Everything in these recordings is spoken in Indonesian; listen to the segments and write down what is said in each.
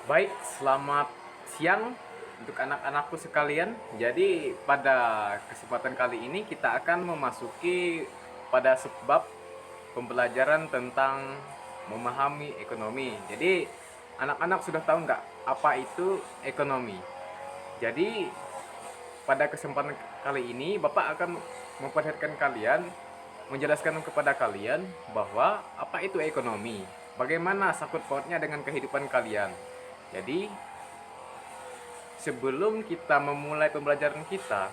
Baik, selamat siang untuk anak-anakku sekalian. Jadi pada kesempatan kali ini kita akan memasuki pada sebab pembelajaran tentang memahami ekonomi. Jadi anak-anak sudah tahu nggak apa itu ekonomi? Jadi pada kesempatan kali ini Bapak akan memperlihatkan kalian, menjelaskan kepada kalian bahwa apa itu ekonomi, bagaimana sangkut pautnya dengan kehidupan kalian. Jadi sebelum kita memulai pembelajaran kita,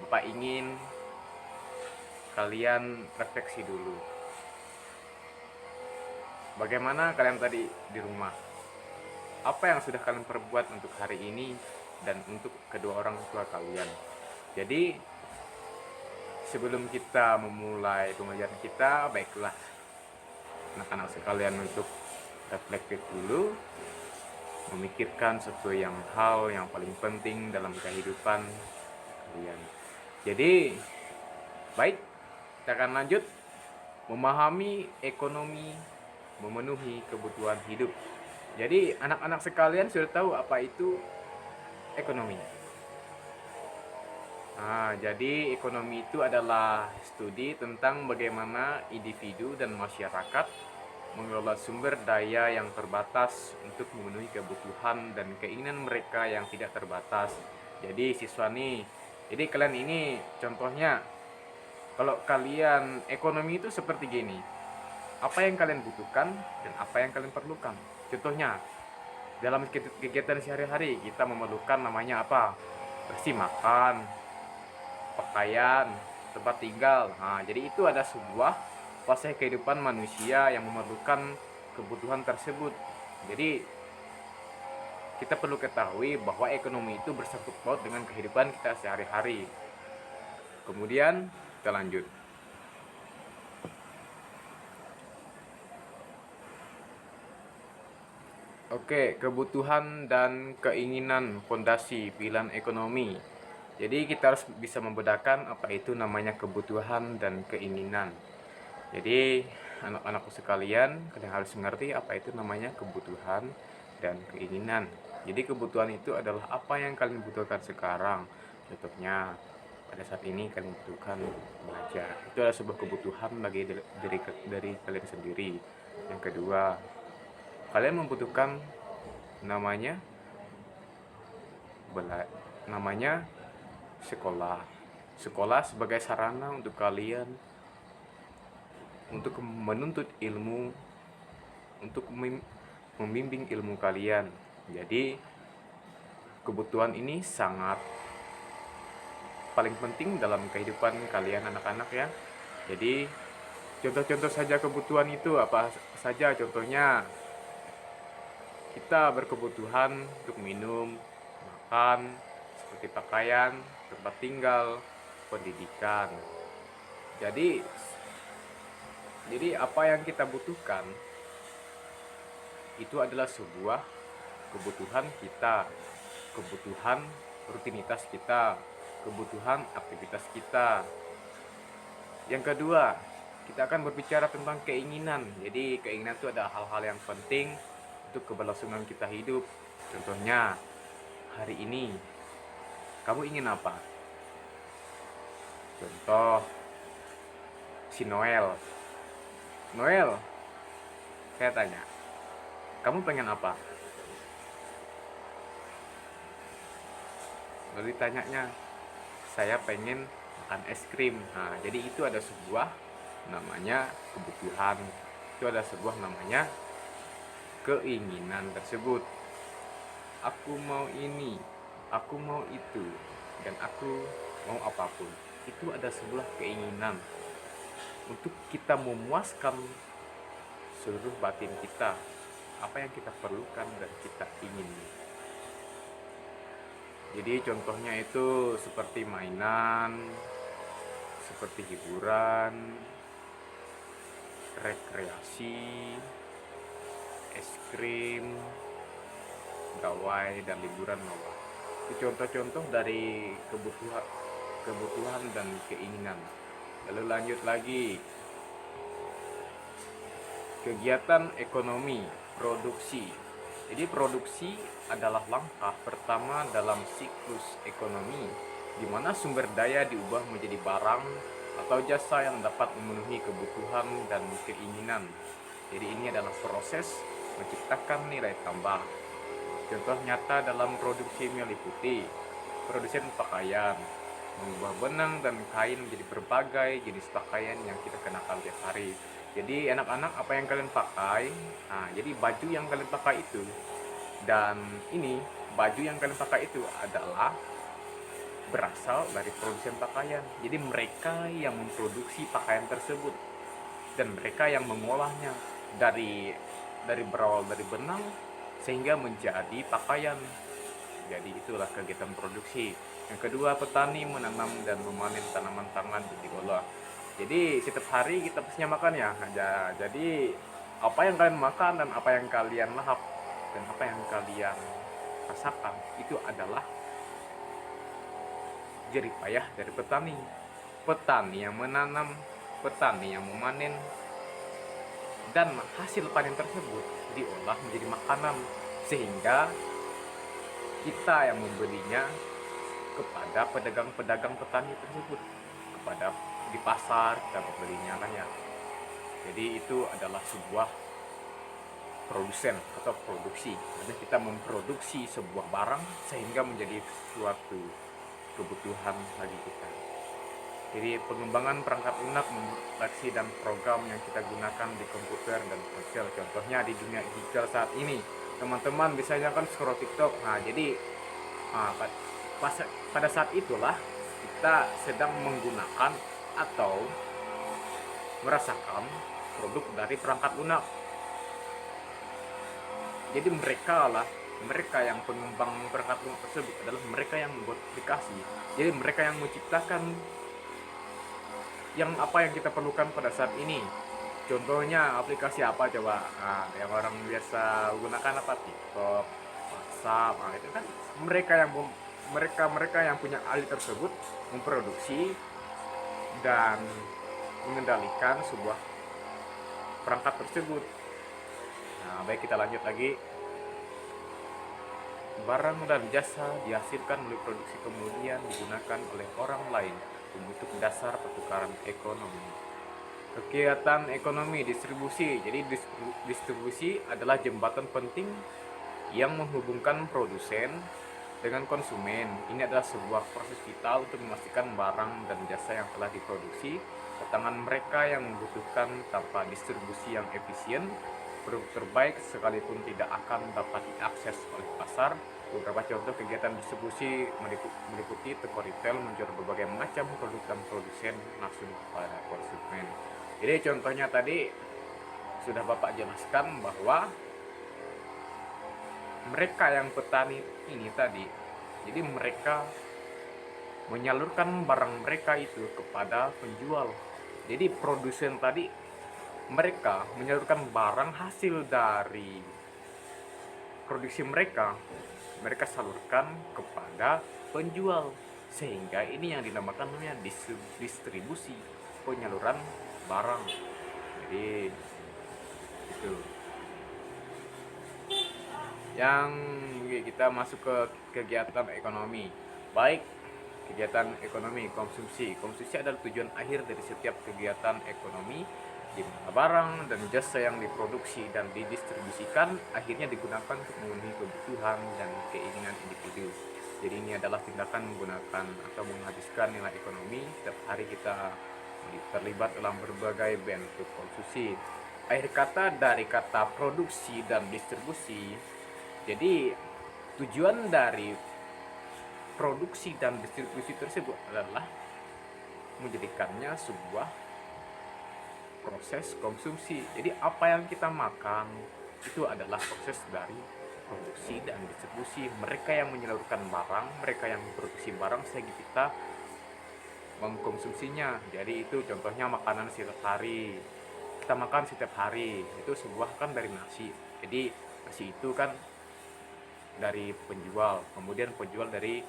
Bapak ingin kalian refleksi dulu. Bagaimana kalian tadi di rumah? Apa yang sudah kalian perbuat untuk hari ini dan untuk kedua orang tua kalian? Jadi, sebelum kita memulai pembelajaran kita, baiklah anak-anak sekalian untuk reflektif dulu, memikirkan sesuatu hal yang paling penting dalam kehidupan kalian. Jadi, baik, kita akan lanjut memahami ekonomi, memenuhi kebutuhan hidup. Jadi anak-anak sekalian sudah tahu apa itu ekonomi. Jadi ekonomi itu adalah studi tentang bagaimana individu dan masyarakat mengelola sumber daya yang terbatas untuk memenuhi kebutuhan dan keinginan mereka yang tidak terbatas. Jadi siswa nih, jadi kalian ini contohnya, kalau kalian ekonomi itu seperti gini, apa yang kalian butuhkan dan apa yang kalian perlukan. Contohnya, dalam kegiatan sehari-hari kita memerlukan namanya apa? Bersih, makan, pakaian, tempat tinggal. Jadi itu ada sebuah fase kehidupan manusia yang memerlukan kebutuhan tersebut. Jadi kita perlu ketahui bahwa ekonomi itu bersangkut paut dengan kehidupan kita sehari-hari. Kemudian kita lanjut. Oke, kebutuhan dan keinginan fondasi pilihan ekonomi. Jadi kita harus bisa membedakan apa itu namanya kebutuhan dan keinginan. Jadi anak-anakku sekalian, kalian harus mengerti apa itu namanya kebutuhan dan keinginan. Jadi kebutuhan itu adalah apa yang kalian butuhkan sekarang. Contohnya, pada saat ini kalian butuhkan belajar. Itu adalah sebuah kebutuhan bagi dari kalian sendiri. Yang kedua, kalian membutuhkan namanya namanya sekolah. Sekolah sebagai sarana untuk kalian untuk menuntut ilmu, untuk membimbing ilmu kalian. Jadi kebutuhan ini sangat paling penting dalam kehidupan kalian anak-anak ya. Jadi contoh-contoh saja kebutuhan itu apa saja? Contohnya, kita berkebutuhan untuk minum, makan, seperti pakaian, tempat tinggal, pendidikan. Jadi apa yang kita butuhkan itu adalah sebuah kebutuhan kita, kebutuhan rutinitas kita, kebutuhan aktivitas kita. Yang kedua, kita akan berbicara tentang keinginan. Jadi keinginan itu ada hal-hal yang penting untuk keberlangsungan kita hidup. Contohnya, hari ini kamu ingin apa? Contoh, si Noel. Noel, saya tanya, kamu pengen apa? Lalu ditanyanya, saya pengen makan es krim. Jadi itu ada sebuah namanya kebutuhan. Itu ada sebuah namanya keinginan tersebut. Aku mau ini, aku mau itu, dan aku mau apapun. Itu ada sebuah keinginan untuk kita memuaskan seluruh batin kita, apa yang kita perlukan dan kita ingin. Jadi contohnya itu seperti mainan, seperti hiburan, rekreasi, es krim, gawai, dan liburan mewah. Itu contoh-contoh dari kebutuhan dan keinginan. Lalu lanjut lagi, kegiatan ekonomi, produksi. Jadi produksi adalah langkah pertama dalam siklus ekonomi, di mana sumber daya diubah menjadi barang atau jasa yang dapat memenuhi kebutuhan dan keinginan. Jadi ini adalah proses menciptakan nilai tambah. Contoh nyata dalam produksi meliputi produsen pakaian, mengubah benang dan kain menjadi berbagai jenis pakaian yang kita kenakan tiap hari. Jadi anak-anak, apa yang kalian pakai? Nah, jadi baju yang kalian pakai itu, dan ini baju yang kalian pakai itu adalah berasal dari produsen pakaian. Jadi mereka yang memproduksi pakaian tersebut dan mereka yang mengolahnya dari berawal dari benang sehingga menjadi pakaian. Jadi itulah kegiatan produksi. Yang kedua, petani menanam dan memanen tanaman pangan di diolah. Jadi setiap hari kita pastinya makan ya. Jadi apa yang kalian makan dan apa yang kalian lahap dan apa yang kalian rasakan itu adalah jerih payah dari petani. Petani yang menanam, petani yang memanen, dan hasil panen tersebut diolah menjadi makanan sehingga kita yang membelinya kepada pedagang-pedagang petani tersebut, kepada di pasar kita membelinya kan ya. Jadi itu adalah sebuah produsen atau produksi, karena kita memproduksi sebuah barang sehingga menjadi suatu kebutuhan bagi kita. Jadi pengembangan perangkat lunak, aksi dan program yang kita gunakan di komputer dan ponsel. Contohnya di dunia digital saat ini, teman-teman biasanya kan scroll TikTok. Nah, jadi pada saat itulah kita sedang menggunakan atau merasakan produk dari perangkat lunak. Jadi mereka yang pengembang perangkat lunak tersebut adalah mereka yang membuat aplikasi. Jadi mereka yang menciptakan yang apa yang kita perlukan pada saat ini. Contohnya aplikasi apa coba? Nah, yang orang biasa gunakan apa? TikTok, WhatsApp. Nah, itu kan mereka yang punya alih tersebut memproduksi dan mengendalikan sebuah perangkat tersebut. Nah, baik, kita lanjut lagi. Barang dan jasa dihasilkan melalui produksi kemudian digunakan oleh orang lain untuk dasar pertukaran ekonomi. Kegiatan ekonomi distribusi. Jadi distribusi adalah jembatan penting yang menghubungkan produsen dengan konsumen. Ini adalah sebuah proses vital untuk memastikan barang dan jasa yang telah diproduksi ke tangan mereka yang membutuhkan. Tanpa distribusi yang efisien, produk terbaik sekalipun tidak akan dapat diakses oleh pasar. Beberapa contoh kegiatan distribusi meliputi toko retail menjual berbagai macam produk dan produsen langsung kepada konsumen. Jadi contohnya tadi sudah Bapak jelaskan bahwa mereka yang petani ini tadi, jadi mereka menyalurkan barang mereka itu kepada penjual. Jadi produsen tadi, mereka menyalurkan barang hasil dari produksi mereka salurkan kepada penjual, sehingga ini yang dinamakan namanya distribusi, penyaluran barang. Jadi itu yang kita masuk ke kegiatan ekonomi. Baik, kegiatan ekonomi konsumsi adalah tujuan akhir dari setiap kegiatan ekonomi, di mana barang dan jasa yang diproduksi dan didistribusikan akhirnya digunakan untuk memenuhi kebutuhan dan keinginan individu. Jadi ini adalah tindakan menggunakan atau menghabiskan nilai ekonomi. Setiap hari kita terlibat dalam berbagai bentuk konsumsi. Akhir kata dari kata produksi dan distribusi. Jadi tujuan dari produksi dan distribusi tersebut adalah menjadikannya sebuah proses konsumsi. Jadi apa yang kita makan itu adalah proses dari produksi dan distribusi. Mereka yang menyalurkan barang, mereka yang memproduksi barang sehingga kita mengkonsumsinya. Jadi itu contohnya makanan setiap hari. Kita makan setiap hari, itu sebuah kan dari nasi. Jadi nasi itu kan dari penjual, kemudian penjual dari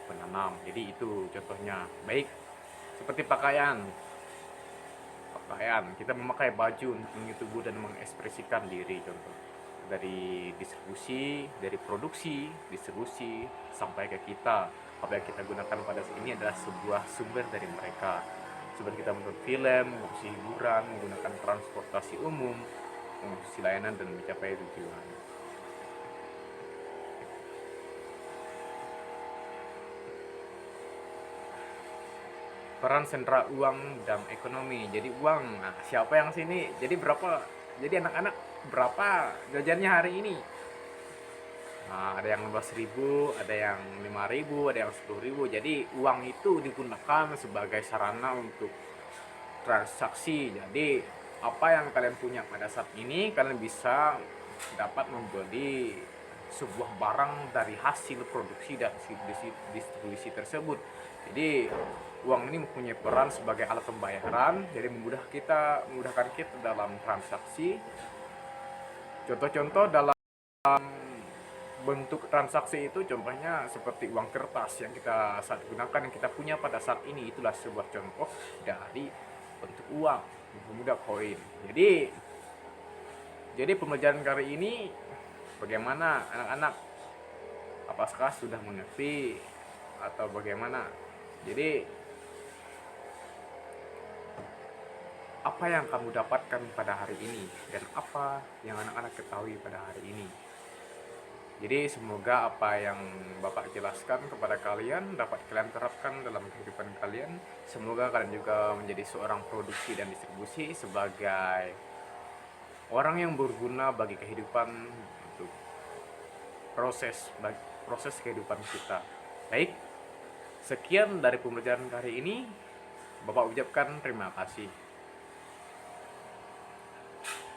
penanam. Jadi itu contohnya. Baik, seperti pakaian, kita memakai baju untuk menutup tubuh dan mengekspresikan diri contoh. dari distribusi, dari produksi, distribusi sampai ke kita. Apa yang kita gunakan pada saat ini adalah sebuah sumber dari mereka. Sumber kita menonton film, mengisi hiburan, menggunakan transportasi umum, mengisi layanan dan mencapai tujuan. Peran sentra uang dalam ekonomi. Jadi uang, nah, siapa yang sini? Jadi berapa? Jadi anak-anak berapa jajannya hari ini? Nah, ada yang 12.000, ada yang 5.000, ada yang 10.000. Jadi uang itu digunakan sebagai sarana untuk transaksi. Jadi apa yang kalian punya pada saat ini, kalian bisa dapat membeli sebuah barang dari hasil produksi dan distribusi tersebut. Jadi uang ini mempunyai peran sebagai alat pembayaran, jadi memudahkan kita dalam transaksi. Contoh-contoh dalam bentuk transaksi itu contohnya seperti uang kertas yang kita saat gunakan, yang kita punya pada saat ini, itulah sebuah contoh dari bentuk uang, pemuda koin. Jadi pembelajaran kali ini bagaimana anak-anak, apakah sudah mengerti atau bagaimana? Jadi apa yang kamu dapatkan pada hari ini dan apa yang anak-anak ketahui pada hari ini. Jadi semoga apa yang Bapak jelaskan kepada kalian dapat kalian terapkan dalam kehidupan kalian. Semoga kalian juga menjadi seorang produksi dan distribusi sebagai orang yang berguna bagi kehidupan, untuk proses kehidupan kita. Baik, sekian dari pembelajaran kali ini. Bapak ucapkan terima kasih.